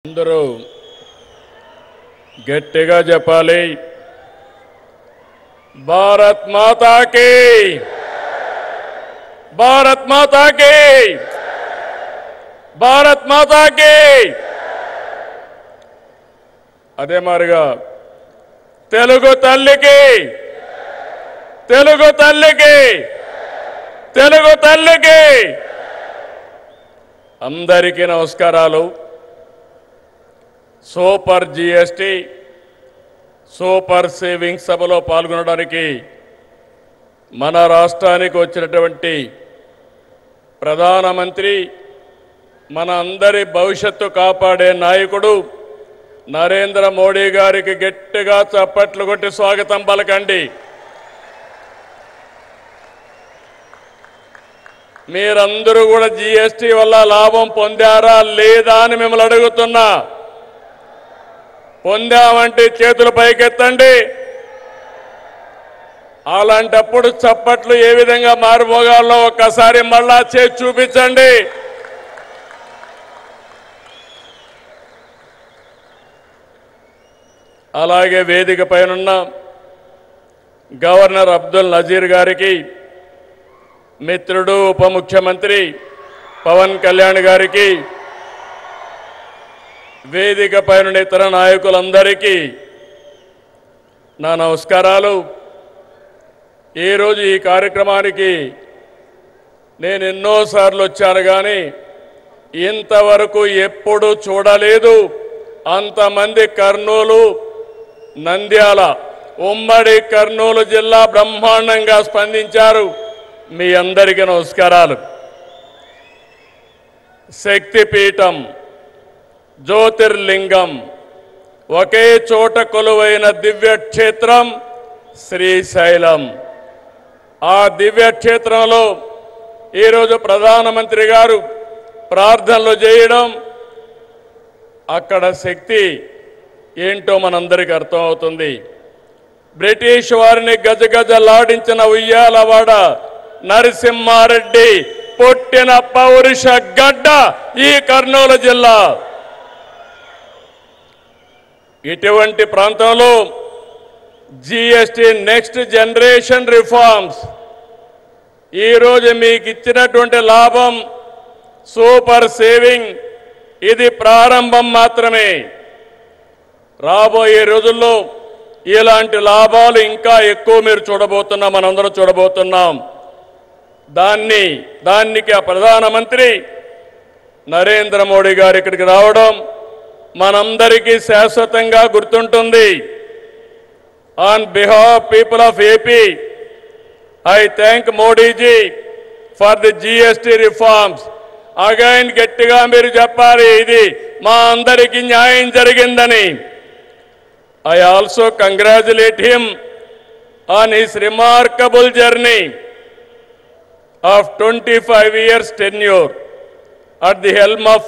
అందరూ గట్టిగా చెప్పాలి. భారత్ మాతా కీ, భారత్ మాతా కీ, భారత్ మాతా కీ. అదే మారిగా తెలుగు తల్లికి, తెలుగు తల్లికి, తెలుగు తల్లికి అందరికీ నమస్కారాలు. సూపర్ జిఎస్టీ సూపర్ సేవింగ్స్ సభలో పాల్గొనడానికి మన రాష్ట్రానికి వచ్చినటువంటి ప్రధానమంత్రి, మన అందరి భవిష్యత్తు కాపాడే నాయకుడు నరేంద్ర మోడీ గారికి గట్టిగా చప్పట్లు కొట్టి స్వాగతం పలకండి. మీరందరూ కూడా జిఎస్టీ వల్ల లాభం పొందారా లేదా అని మిమ్మల్ని అడుగుతున్నా. పొందామంటే చేతులు పైకెత్తండి. అలాంటప్పుడు చప్పట్లు ఏ విధంగా మారుమోగాలో ఒక్కసారి మళ్ళా చేసి చూపించండి. అలాగే వేదిక పైనున్న గవర్నర్ అబ్దుల్ నజీర్ గారికి, మిత్రుడు ఉప ముఖ్యమంత్రి పవన్ కళ్యాణ్ గారికి, వేదిక పైన ఇతర నాయకులందరికీ నా నమస్కారాలు. ఈరోజు ఈ కార్యక్రమానికి నేను ఎన్నోసార్లు వచ్చాను, కానీ ఇంతవరకు ఎప్పుడు చూడలేదు. అంతమంది కర్నూలు, నంద్యాల, ఉమ్మడి కర్నూలు జిల్లా బ్రహ్మాండంగా స్పందించారు. మీ అందరికీ నమస్కారాలు. శక్తిపీఠం, జ్యోతిర్లింగం, ఒకే చోట కొలువైన దివ్యక్షేత్రం శ్రీశైలం. ఆ దివ్యక్షేత్రంలో ఈరోజు ప్రధానమంత్రి గారు ప్రార్థనలు చేయడం, అక్కడ శక్తి ఏంటో మనందరికీ అర్థమవుతుంది. బ్రిటిష్ వారిని గజగజలాడించిన ఉయ్యాలవాడ నరసింహారెడ్డి పుట్టిన పౌరుష గడ్డ ఈ కర్నూలు జిల్లా. ఇటువంటి ప్రాంతంలో జిఎస్టీ నెక్స్ట్ జనరేషన్ రిఫార్మ్స్ ఈరోజు మీకు ఇచ్చినటువంటి లాభం సూపర్ సేవింగ్, ఇది ప్రారంభం మాత్రమే. రాబోయే రోజుల్లో ఇలాంటి లాభాలు ఇంకా ఎక్కువ మీరు చూడబోతున్నాం, మనందరం చూడబోతున్నాం. దానికి ఆ ప్రధానమంత్రి నరేంద్ర మోడీ గారు ఇక్కడికి రావడం మనందరికీ శాశ్వతంగా గుర్తుంటుంది. On behalf people of AP, I thank Modiji for the GST reforms. Again గట్టిగా మీరు చెప్పాలి, ఇది మా అందరికీ న్యాయం జరిగిందని. I also congratulate him on his remarkable journey of 25 years tenure at the helm of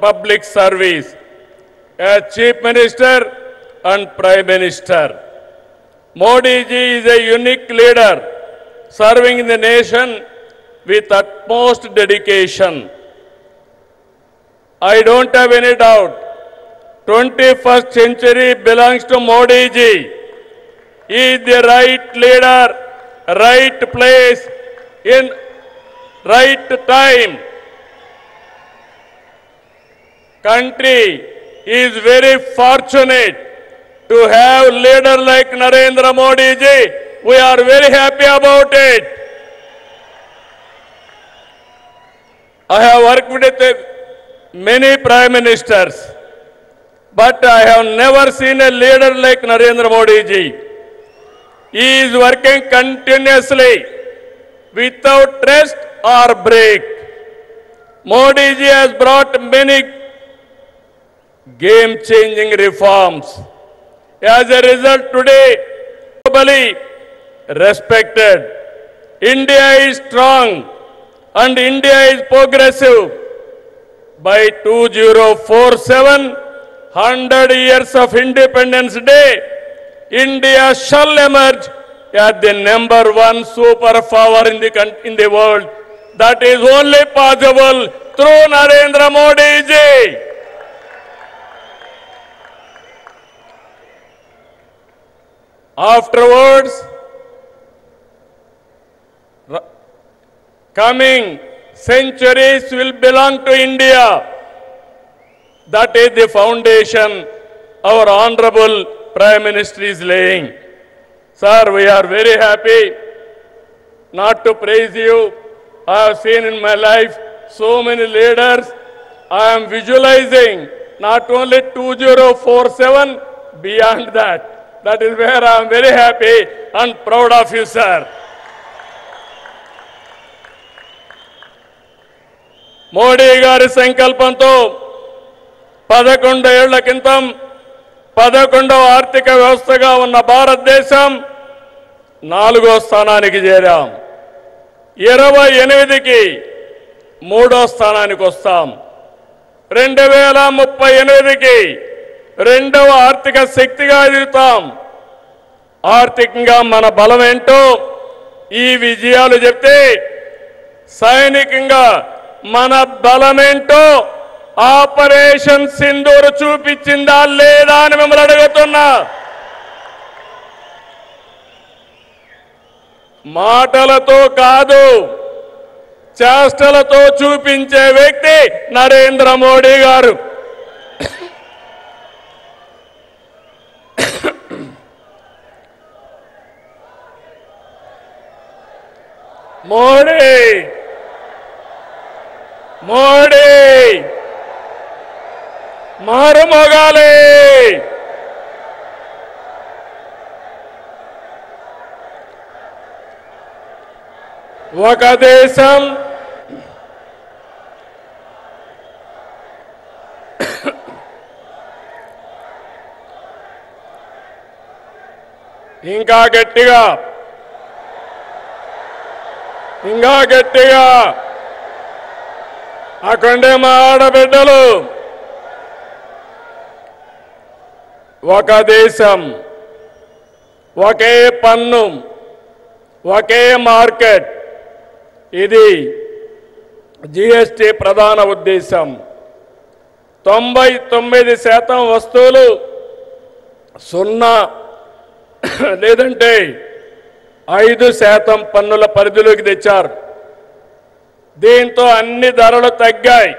public service as Chief Minister and Prime Minister. Modi ji is a unique leader serving the nation with utmost dedication. I don't have any doubt 21st century belongs to Modi ji. He is the right leader, right place, in right time. Country is very fortunate to have leader like Narendra Modi ji. We are very happy about it. I have worked with many prime ministers, but I have never seen a leader like Narendra Modi ji. He is working continuously without rest or break. Modi ji has brought many game-changing reforms. As a result, today, globally respected, India is strong and India is progressive. By 2047, 100 years of Independence Day, India shall emerge as the #1 superpower in the world. That is only possible through Narendra Modi ji. Afterwards, coming centuries will belong to India. That is the foundation our Honorable Prime Minister is laying. Sir, we are very happy. Not to praise you, I have seen in my life so many leaders. I am visualizing not only 2047, beyond that. That is where I am very happy and proud of you, sir. Modi గారి సంకల్పంతో 11 ఏళ్ల క్రితం 11వ ఆర్థిక వ్యవస్థగా ఉన్న భారతదేశం 4వ స్థానానికి చేరాం. 28కి 3వ స్థానానికి వస్తాం. 2038కి 2వ ఆర్థిక శక్తిగా ఎదుగుతాం. ఆర్థికంగా మన బలం ఏంటో ఈ విజయాలు చెప్తే, సైనికంగా మన బలమేంటో ఆపరేషన్ సింధూర్ చూపించిందా లేదా అని మిమ్మల్ని అడుగుతున్నా. మాటలతో కాదు, చేష్టలతో చూపించే వ్యక్తి నరేంద్ర మోడీ గారు. మోడీ మోడీ మారుమోగాలి. ఒక దేశం ఇంకా గట్టిగా అక్కడే మా ఆడబిడ్డలు. ఒక దేశం, ఒకే పన్ను, ఒకే మార్కెట్. ఇది జీఎస్టీ ప్రధాన ఉద్దేశం. 99% వస్తువులు 0 లేదంటే 5% పన్నుల పరిధిలోకి తెచ్చారు. దీంతో అన్ని ధరలు తగ్గాయి.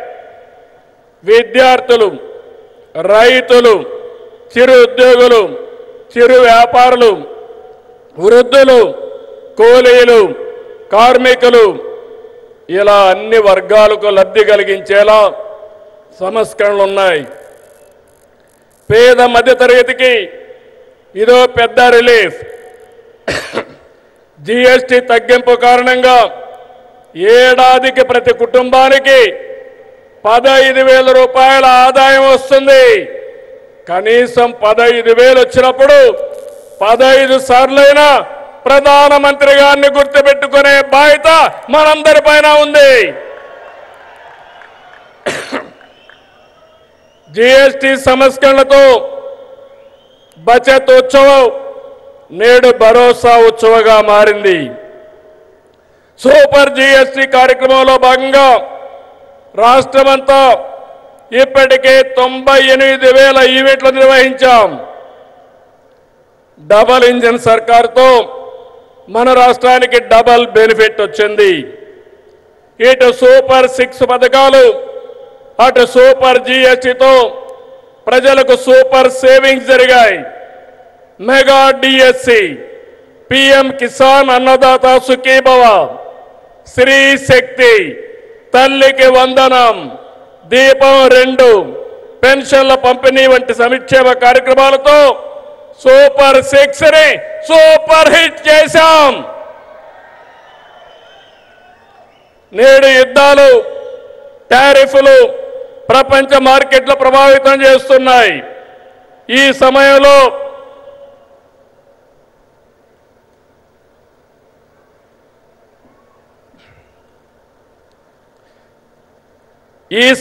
విద్యార్థులు, రైతులు, చిరు ఉద్యోగులు, చిరు వ్యాపారులు, వృద్ధులు, కూలీలు, కార్మికులు, ఇలా అన్ని వర్గాలకు లబ్ధి కలిగించేలా సంస్కరణలు ఉన్నాయి. పేద మధ్యతరగతికి ఇదో పెద్ద రిలీఫ్. జీఎస్టీ తగ్గింపు కారణంగా ఏడాదికి ప్రతి కుటుంబానికి 15,000 రూపాయల ఆదాయం వస్తుంది. కనీసం 15,000 వచ్చినప్పుడు 15 సార్లైనా ప్రధానమంత్రి గారిని గుర్తుపెట్టుకునే బాధ్యత మనందరిపైన ఉంది. జీఎస్టీ సంస్కరణలతో బచత్ ఉత్సవం నేడు భరోసా ఉత్సవంగా మారింది. సూపర్ జీఎస్టీ కార్యక్రమంలో భాగంగా రాష్ట్రమంతా ఇప్పటికే 98,000 ఈవెంట్లు నిర్వహించాం. డబల్ ఇంజిన్ సర్కార్తో మన రాష్ట్రానికి డబల్ బెనిఫిట్ వచ్చింది. ఇటు సూపర్ 6 పథకాలు, అటు సూపర్ జీఎస్టీతో ప్రజలకు సూపర్ సేవింగ్స్ జరిగాయి. Mega DSC, PM Kisan Annadata Sukhibhava, Shri శక్తి, తల్లికి వందనం, దీపం 2, పెన్షన్ల పంపిణీ వంటి సంక్షేమ కార్యక్రమాలతో సూపర్ 6ని సూపర్ హిట్ చేశాం. నేడు యుద్ధాలు, టారిఫ్లు ప్రపంచ మార్కెట్లు ప్రభావితం చేస్తున్నాయి. ఈ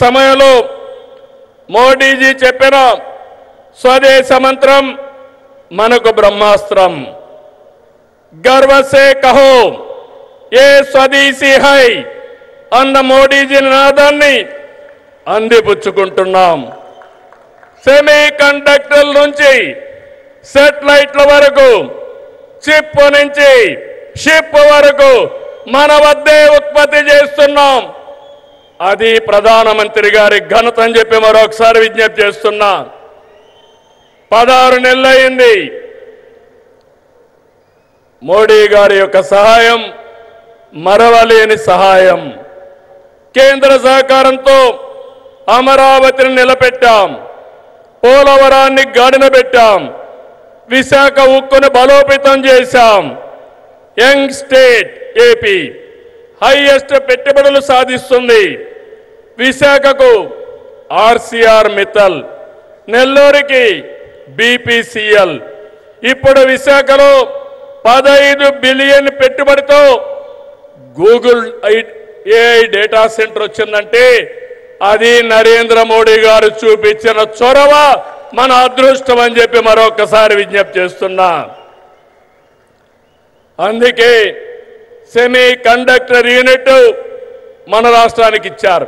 సమయంలో మోడీజీ చెప్పిన స్వదేశ మంత్రం మనకు బ్రహ్మాస్త్రం. గర్వ సే కహో ఏ స్వదేశీ హై అన్న మోడీజీ నినాదాన్ని అందిపుచ్చుకుంటున్నాం. సెమీ కండక్టర్ల నుంచి సెటిలైట్ల వరకు చిప్ నుంచి షిప్ వరకు మన వద్దే ఉత్పత్తి చేస్తున్నాం. అది ప్రధానమంత్రి గారి ఘనత అని చెప్పి మరొకసారి విజ్ఞప్తి చేస్తున్నా. 16 నెలలైంది. మోడీ గారి యొక్క సహాయం మరవలేని సహాయం. కేంద్ర సహకారంతో అమరావతిని నిలబెట్టాం, పోలవరాన్ని గాడిన పెట్టాం, విశాఖ ఉక్కును బలోపేతం చేశాం. యంగ్ స్టేట్ ఏపీ హైయెస్ట్ పెట్టుబడులు సాధిస్తుంది. విశాఖకు ఆర్సీఆర్ మిత్తల్, నెల్లూరుకి బీపీసీఎల్. ఇప్పుడు విశాఖలో 15 బిలియన్ పెట్టుబడితో గూగుల్ ఏఐ డేటా సెంటర్ వచ్చిందంటే అది నరేంద్ర మోడీ గారు చూపించిన చొరవ, మన అదృష్టం అని చెప్పి మరొకసారి విజ్ఞప్తి చేస్తున్నా. అందుకే సెమీ కండక్టర్ యూనిట్ మన రాష్ట్రానికి ఇచ్చారు.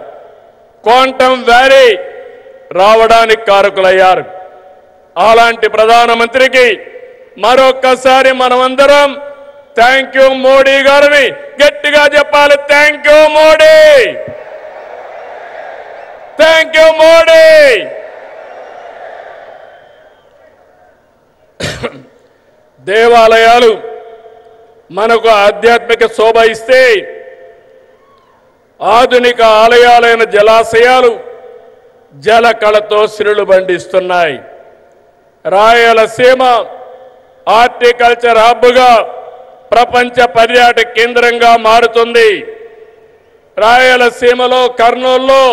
క్వాంటమ్ వ్యాలీ రావడానికి కారకులయ్యారు. అలాంటి ప్రధానమంత్రికి మరొక్కసారి మనమందరం థ్యాంక్ యూ మోడీ గారిని గట్టిగా చెప్పాలి. Thank you Modi, thank you Modi. దేవాలయాలు మనకు ఆధ్యాత్మిక శోభ ఇస్తే, ఆధునిక ఆలయాలైన జలాశయాలు జల కళతో సిరులు బండిస్తున్నాయి. రాయలసీమ హార్టికల్చర్ హబ్గా ప్రపంచ పర్యాటక కేంద్రంగా మారుతుంది. రాయలసీమలో కర్నూలులో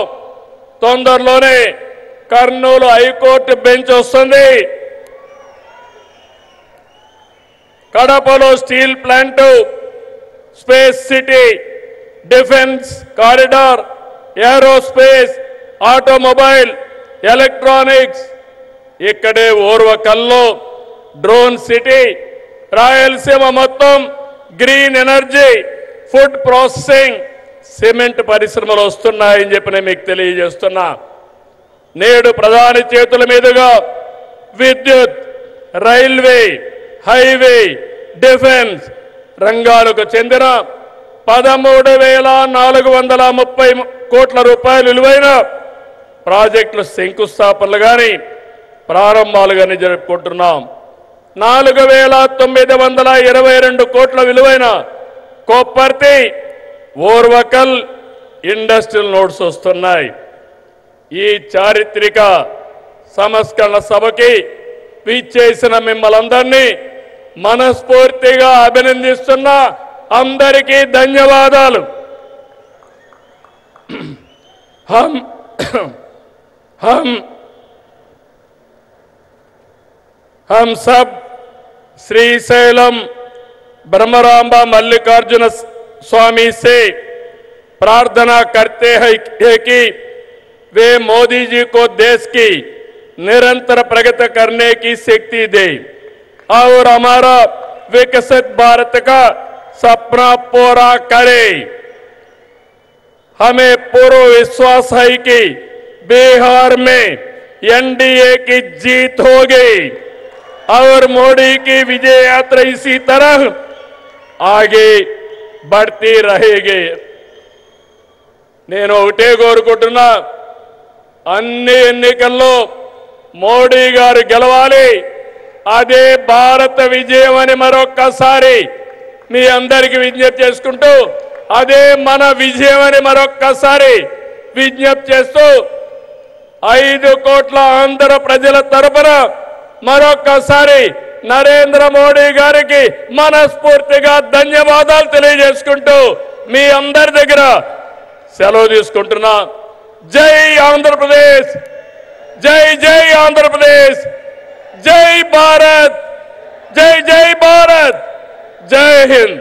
తొందరలోనే కర్నూలు హైకోర్టు బెంచ్ వస్తుంది. కడపలో steel plant, space city, defence corridor, aerospace, automobile, electronics. ఇక్కడే ఓర్వకల్లో డ్రోన్ సిటీ. రాయలసీమ మొత్తం green energy, food processing, cement పరిశ్రమలు వస్తున్నాయని చెప్పి నేను మీకు తెలియజేస్తున్నా. నేడు ప్రధాని చేతుల మీదుగా విద్యుత్, రైల్వే, హైవే, డిఫెన్స్ రంగాలకు చెందిన 13,430 కోట్ల రూపాయలు విలువైన ప్రాజెక్టులు శంకుస్థాపనలు కానీ ప్రారంభాలు కానీ జరుపుకుంటున్నాం. 4,922 కోట్ల విలువైన కొప్పర్తి, ఓర్వకల్ ఇండస్ట్రియల్ నోడ్స్ వస్తున్నాయి. ఈ చారిత్రక సంస్కరణ సభకి విచ్చేసిన మిమ్మల్ందరినీ మనస్ఫూర్తిగా అభినందిస్తున్నా. అందరికీ ధన్యవాదాలు. हम सब श्रीशैलम ब्रह्मरांबा मल्लिकार्जुन स्वामी से प्रार्थना करते हैं कि वे मोदी जी को देश की निरंतर प्रगति करने की शक्ति दे और हमारा विकसित भारत का सपना पूरा करे। हमें पूरा विश्वास है कि बिहार में एनडीए की जीत होगी और मोदी की विजय यात्रा इसी तरह आगे बढ़ती रहेगी। నేను ఒకటే కోరుకుంటున్నా, అన్ని ఎన్నికల్లో మోడీ గారు గెలవాలి. అదే భారత విజయం అని మరొక్కసారి మీ అందరికీ విజ్ఞప్తి చేసుకుంటూ, అదే మన విజయం అని మరొక్కసారి విజ్ఞప్తి చేస్తూ 5 కోట్ల ఆంధ్ర ప్రజల తరపున మరొక్కసారి నరేంద్ర మోడీ గారికి మనస్ఫూర్తిగా ధన్యవాదాలు తెలియజేసుకుంటూ మీ అందరి దగ్గర సెలవు తీసుకుంటున్నా. జై ఆంధ్రప్రదేశ్, జై జై ఆంధ్రప్రదేశ్, జై భారత్, జై జై భారత్, జై హింద్.